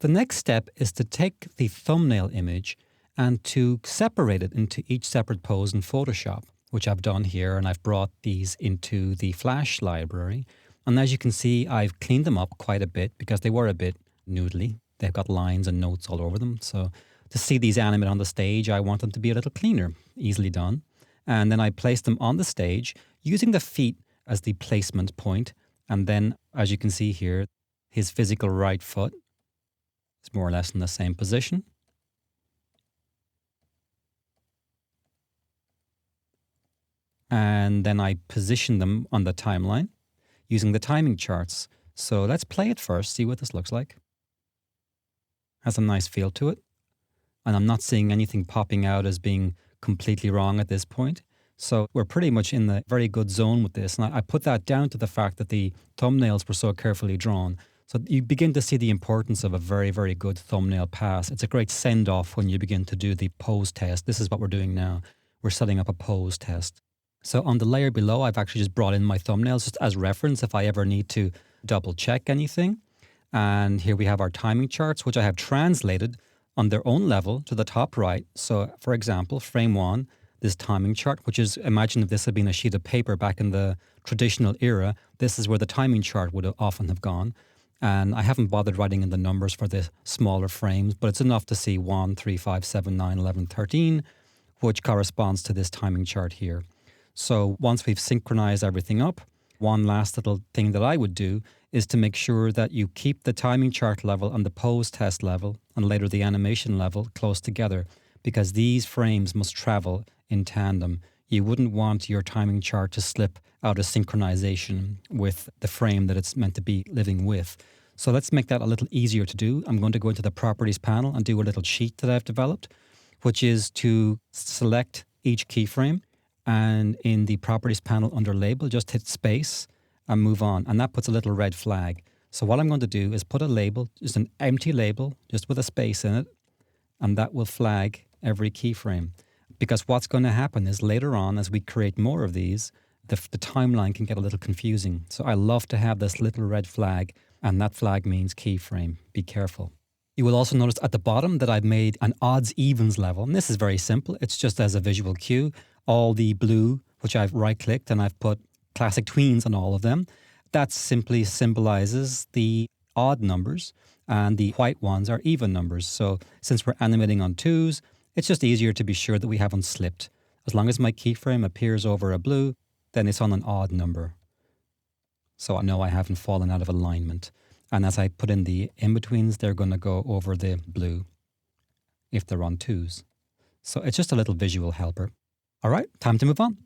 The next step is to take the thumbnail image and to separate it into each separate pose in Photoshop, which I've done here, and I've brought these into the Flash library. And as you can see, I've cleaned them up quite a bit because they were a bit noodly. They've got lines and notes all over them. So to see these animate on the stage, I want them to be a little cleaner, easily done. And then I placed them on the stage using the feet as the placement point. And then, as you can see here, his physical right foot is more or less in the same position. And then I position them on the timeline using the timing charts. So let's play it first, see what this looks like. Has a nice feel to it. And I'm not seeing anything popping out as being completely wrong at this point. So we're pretty much in the very good zone with this. And I put that down to the fact that the thumbnails were so carefully drawn. So you begin to see the importance of a very, very good thumbnail pass. It's a great send-off when you begin to do the pose test. This is what we're doing now. We're setting up a pose test. So on the layer below, I've actually just brought in my thumbnails just as reference if I ever need to double check anything. And here we have our timing charts, which I have translated on their own level to the top right. So for example, frame 1, this timing chart, which is, imagine if this had been a sheet of paper back in the traditional era, this is where the timing chart would have often have gone. And I haven't bothered writing in the numbers for the smaller frames, but it's enough to see 1, 3, 5, 7, 9, 11, 13, which corresponds to this timing chart here. So once we've synchronized everything up, one last little thing that I would do is to make sure that you keep the timing chart level and the pose test level and later the animation level close together, because these frames must travel in tandem. You wouldn't want your timing chart to slip out of synchronization with the frame that it's meant to be living with. So let's make that a little easier to do. I'm going to go into the properties panel and do a little sheet that I've developed, which is to select each keyframe. And in the properties panel under label, just hit space and move on. And that puts a little red flag. So what I'm going to do is put a label, just an empty label, just with a space in it. And that will flag every keyframe. Because what's going to happen is later on, as we create more of these, the timeline can get a little confusing. So I love to have this little red flag, and that flag means keyframe. Be careful. You will also notice at the bottom that I've made an odds evens level. And this is very simple. It's just as a visual cue. All the blue, which I've right-clicked and I've put classic tweens on all of them, that simply symbolizes the odd numbers, and the white ones are even numbers. So since we're animating on twos, it's just easier to be sure that we haven't slipped. As long as my keyframe appears over a blue, then it's on an odd number. So I know I haven't fallen out of alignment. And as I put in the in-betweens, they're going to go over the blue if they're on twos. So it's just a little visual helper. All right, time to move on.